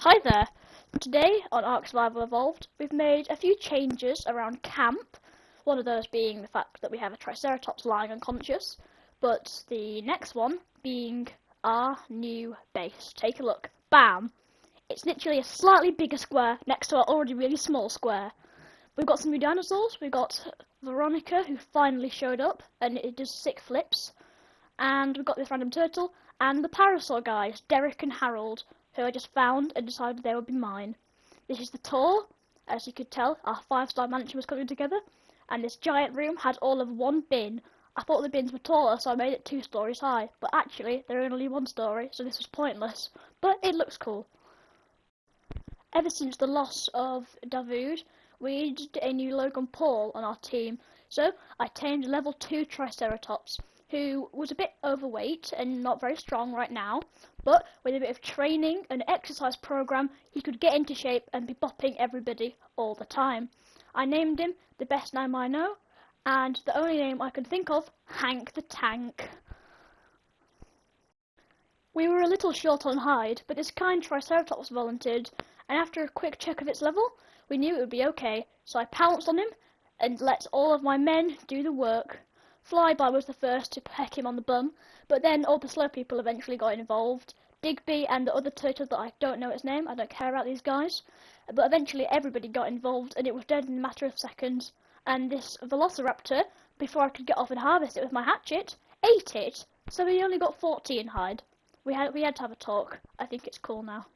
Hi there! Today on Ark Survival Evolved, we've made a few changes around camp, one of those being the fact that we have a Triceratops lying unconscious, but the next one being our new base. Take a look. Bam! It's literally a slightly bigger square next to our already really small square. We've got some new dinosaurs. We've got Veronica, who finally showed up, and it does 6 flips. And we've got this random turtle, and the Parasaur guys, Derek and Harold, who I just found and decided they would be mine. This is the tour. As you could tell, our 5-star mansion was coming together, and this giant room had all of one bin. I thought the bins were taller, so I made it 2 stories high, but actually they're only 1 story, so this was pointless. But it looks cool. Ever since the loss of David, we needed a new Logan Paul on our team, so I tamed a level 2 Triceratops, who was a bit overweight and not very strong right now, but with a bit of training and exercise program, he could get into shape and be bopping everybody all the time. I named him the best name I know, and the only name I could think of, Hank the Tank. We were a little short on hide, but this kind Triceratops volunteered, and after a quick check of its level, we knew it would be okay, so I pounced on him and let all of my men do the work. Flyby was the first to peck him on the bum, but then all the slow people eventually got involved. Digby and the other turtle that I don't know its name, I don't care about these guys, but eventually everybody got involved and it was dead in a matter of seconds. And this Velociraptor, before I could get off and harvest it with my hatchet, ate it, so we only got 14 hide. We had to have a talk. I think it's cool now.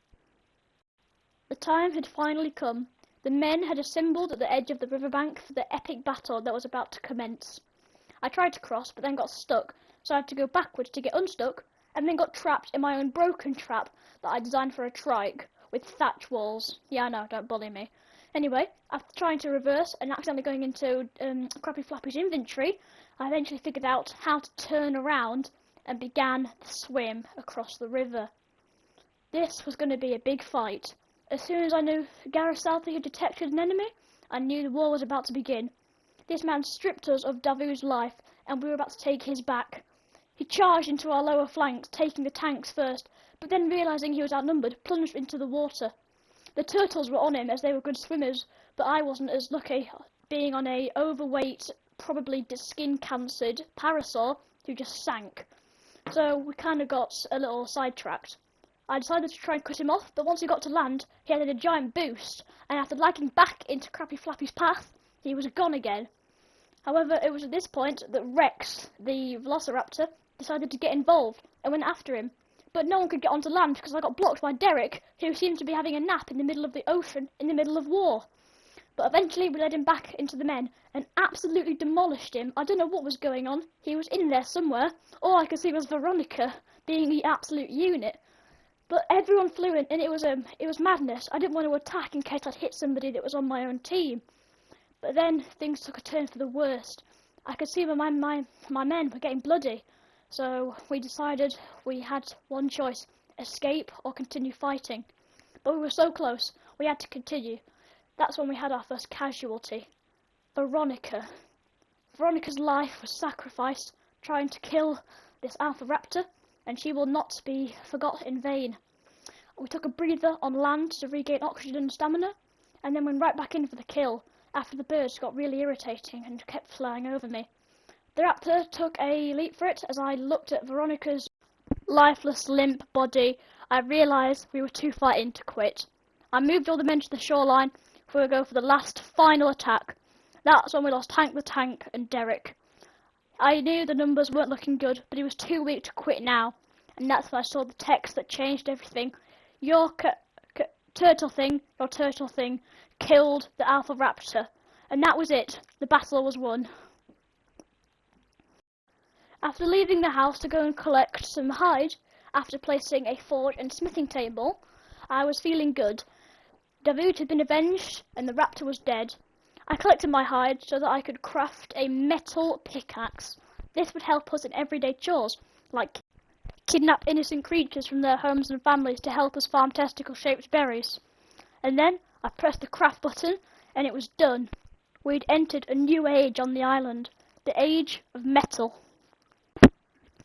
The time had finally come. The men had assembled at the edge of the riverbank for the epic battle that was about to commence. I tried to cross, but then got stuck, so I had to go backwards to get unstuck, and then got trapped in my own broken trap that I designed for a trike, with thatch walls. Yeah, I know, don't bully me. Anyway, after trying to reverse and accidentally going into Crappy Flappy's inventory, I eventually figured out how to turn around and began the swim across the river. This was going to be a big fight. As soon as I knew Gareth Southey had detected an enemy, I knew the war was about to begin. This man stripped us of Davu's life, and we were about to take his back. He charged into our lower flanks, taking the tanks first, but then realising he was outnumbered, plunged into the water. The turtles were on him as they were good swimmers, but I wasn't as lucky, being on a overweight, probably skin-cancered Parasaur who just sank. So we kind of got a little sidetracked. I decided to try and cut him off, but once he got to land, he had a giant boost, and after lagging back into Crappy Flappy's path, he was gone again. However, it was at this point that Rex, the Velociraptor, decided to get involved and went after him. But no one could get onto land because I got blocked by Derek, who seemed to be having a nap in the middle of the ocean in the middle of war. But eventually we led him back into the men and absolutely demolished him. I don't know what was going on. He was in there somewhere. All I could see was Veronica being the absolute unit. But everyone flew in, and it was madness. I didn't want to attack in case I'd hit somebody that was on my own team. But then things took a turn for the worst. I could see my men were getting bloody, so we decided we had one choice: escape or continue fighting. But we were so close, we had to continue. That's when we had our first casualty. Veronica. Veronica's life was sacrificed trying to kill this alpha raptor, and she will not be forgot in vain. We took a breather on land to regain oxygen and stamina, and then went right back in for the kill after the birds got really irritating and kept flying over me. The raptor took a leap for it. As I looked at Veronica's lifeless, limp body, I realised we were too far in to quit. I moved all the men to the shoreline for a go for the last final attack. That's when we lost Hank the Tank and Derek. I knew the numbers weren't looking good, but he was too weak to quit now, and that's when I saw the text that changed everything. Your turtle thing killed the alpha raptor, and that was it. The battle was won. After leaving the house to go and collect some hide, after placing a forge and smithing table, I was feeling good. David had been avenged, and the raptor was dead. I collected my hide so that I could craft a metal pickaxe. This would help us in everyday chores, like kidnap innocent creatures from their homes and families to help us farm testicle-shaped berries. And then I pressed the craft button, and it was done. We'd entered a new age on the island, the age of metal.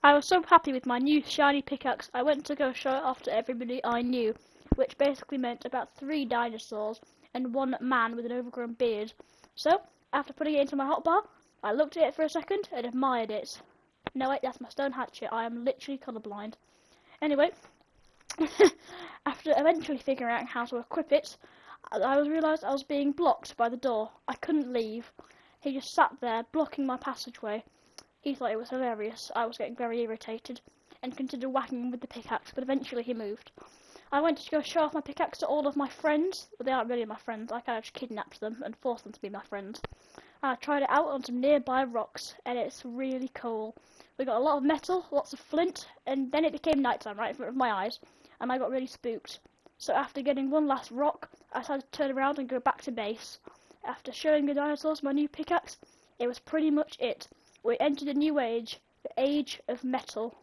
I was so happy with my new shiny pickaxe, I went to go show it off to everybody I knew. which basically meant about 3 dinosaurs and 1 man with an overgrown beard. So, after putting it into my hotbar, I looked at it for a second and admired it. No wait, that's my stone hatchet, I am literally colourblind. Anyway, after eventually figuring out how to equip it, I realised I was being blocked by the door. I couldn't leave. He just sat there, blocking my passageway. He thought it was hilarious. I was getting very irritated and considered whacking him with the pickaxe, but eventually he moved. I went to go show off my pickaxe to all of my friends, but they aren't really my friends. I kind of just kidnapped them and forced them to be my friends. I tried it out on some nearby rocks, and it's really cool. We got a lot of metal, lots of flint, and then it became nighttime right in front of my eyes, and I got really spooked. So after getting one last rock, I decided to turn around and go back to base. After showing the dinosaurs my new pickaxe, it was pretty much it. We entered a new age, the age of metal.